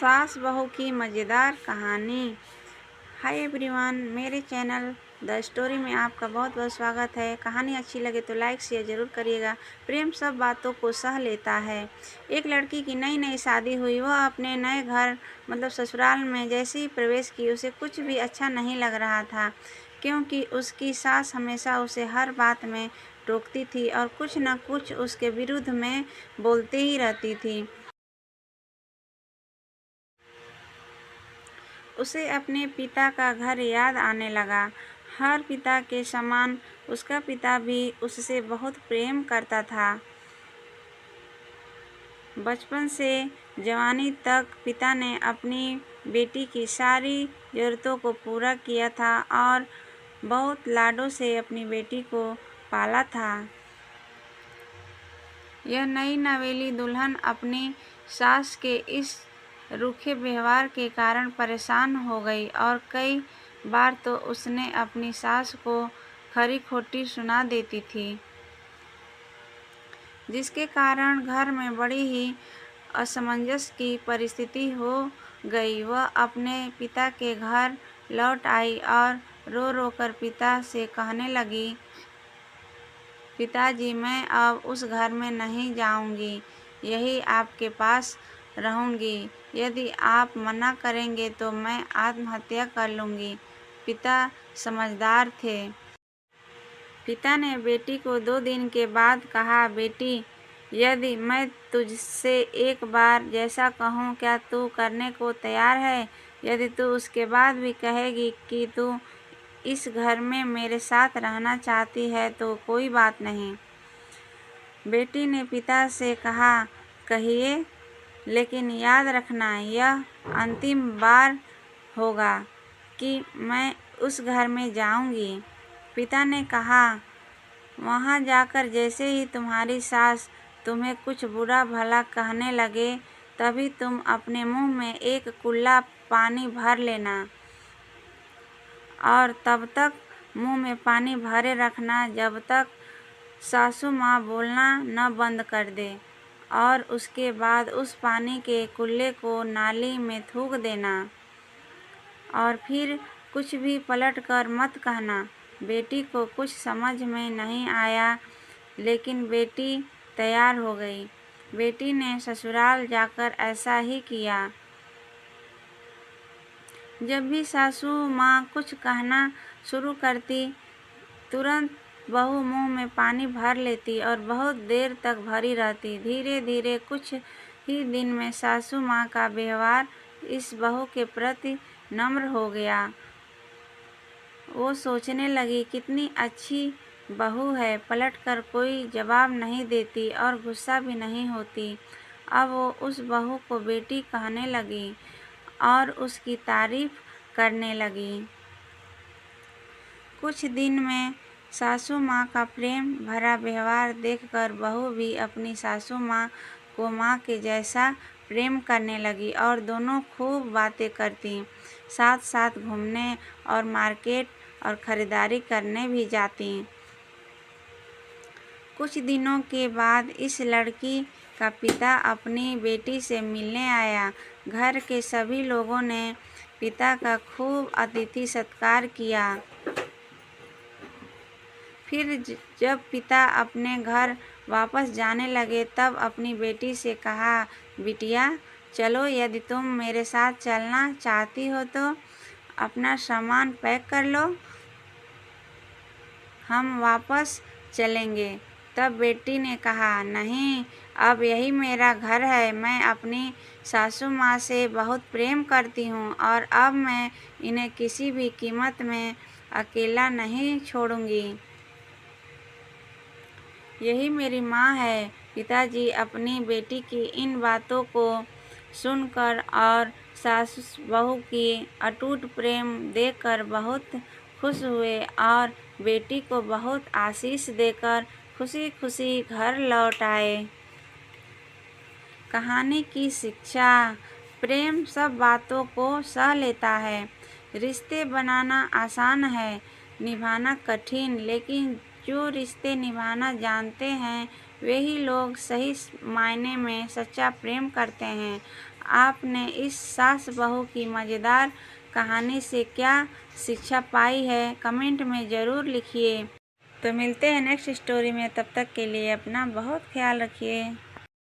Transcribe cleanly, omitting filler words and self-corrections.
सास बहू की मज़ेदार कहानी। हाय एवरीवन, मेरे चैनल द स्टोरी में आपका बहुत बहुत स्वागत है। कहानी अच्छी लगे तो लाइक शेयर ज़रूर करिएगा। प्रेम सब बातों को सह लेता है। एक लड़की की नई नई शादी हुई। वह अपने नए घर मतलब ससुराल में जैसे ही प्रवेश की उसे कुछ भी अच्छा नहीं लग रहा था, क्योंकि उसकी सास हमेशा उसे हर बात में टोकती थी और कुछ न कुछ उसके विरुद्ध में बोलती ही रहती थी। उसे अपने पिता का घर याद आने लगा। हर पिता के समान उसका पिता भी उससे बहुत प्रेम करता था। बचपन से जवानी तक पिता ने अपनी बेटी की सारी ज़रूरतों को पूरा किया था और बहुत लाडों से अपनी बेटी को पाला था। यह नई नवेली दुल्हन अपनी सास के इस रूखे व्यवहार के कारण परेशान हो गई और कई बार तो उसने अपनी सास को खरी खोटी सुना देती थी, जिसके कारण घर में बड़ी ही असमंजस की परिस्थिति हो गई। वह अपने पिता के घर लौट आई और रो रो कर पिता से कहने लगी, पिताजी, मैं अब उस घर में नहीं जाऊंगी, यही आपके पास रहूंगी। यदि आप मना करेंगे तो मैं आत्महत्या कर लूंगी। पिता समझदार थे। पिता ने बेटी को 2 दिन के बाद कहा, बेटी, यदि मैं तुझसे एक बार जैसा कहूँ क्या तू करने को तैयार है? यदि तू उसके बाद भी कहेगी कि तू इस घर में मेरे साथ रहना चाहती है तो कोई बात नहीं। बेटी ने पिता से कहा, कहिए, लेकिन याद रखना यह अंतिम बार होगा कि मैं उस घर में जाऊंगी। पिता ने कहा, वहाँ जाकर जैसे ही तुम्हारी सास तुम्हें कुछ बुरा भला कहने लगे तभी तुम अपने मुंह में एक कुल्ला पानी भर लेना और तब तक मुंह में पानी भरे रखना जब तक सासू माँ बोलना न बंद कर दे, और उसके बाद उस पानी के कुल्ले को नाली में थूक देना और फिर कुछ भी पलट कर मत कहना। बेटी को कुछ समझ में नहीं आया, लेकिन बेटी तैयार हो गई। बेटी ने ससुराल जाकर ऐसा ही किया। जब भी सासू माँ कुछ कहना शुरू करती, तुरंत बहू मुंह में पानी भर लेती और बहुत देर तक भरी रहती। धीरे धीरे कुछ ही दिन में सासू माँ का व्यवहार इस बहू के प्रति नम्र हो गया। वो सोचने लगी, कितनी अच्छी बहू है, पलटकर कोई जवाब नहीं देती और गुस्सा भी नहीं होती। अब वो उस बहू को बेटी कहने लगी और उसकी तारीफ करने लगी। कुछ दिन में सासू माँ का प्रेम भरा व्यवहार देखकर बहू भी अपनी सासू माँ को माँ के जैसा प्रेम करने लगी और दोनों खूब बातें करती, साथ साथ घूमने और मार्केट और ख़रीदारी करने भी जाती। कुछ दिनों के बाद इस लड़की का पिता अपनी बेटी से मिलने आया। घर के सभी लोगों ने पिता का खूब अतिथि सत्कार किया। फिर जब पिता अपने घर वापस जाने लगे तब अपनी बेटी से कहा, बिटिया, चलो, यदि तुम मेरे साथ चलना चाहती हो तो अपना सामान पैक कर लो, हम वापस चलेंगे। तब बेटी ने कहा, नहीं, अब यही मेरा घर है। मैं अपनी सासू माँ से बहुत प्रेम करती हूँ और अब मैं इन्हें किसी भी कीमत में अकेला नहीं छोड़ूंगी। यही मेरी माँ है। पिताजी अपनी बेटी की इन बातों को सुनकर और सास बहू की अटूट प्रेम देखकर बहुत खुश हुए और बेटी को बहुत आशीष देकर खुशी खुशी घर लौट आए। कहानी की शिक्षा। प्रेम सब बातों को सह लेता है। रिश्ते बनाना आसान है, निभाना कठिन, लेकिन जो रिश्ते निभाना जानते हैं वे ही लोग सही मायने में सच्चा प्रेम करते हैं। आपने इस सास बहू की मज़ेदार कहानी से क्या शिक्षा पाई है, कमेंट में ज़रूर लिखिए। तो मिलते हैं नेक्स्ट स्टोरी में, तब तक के लिए अपना बहुत ख्याल रखिए।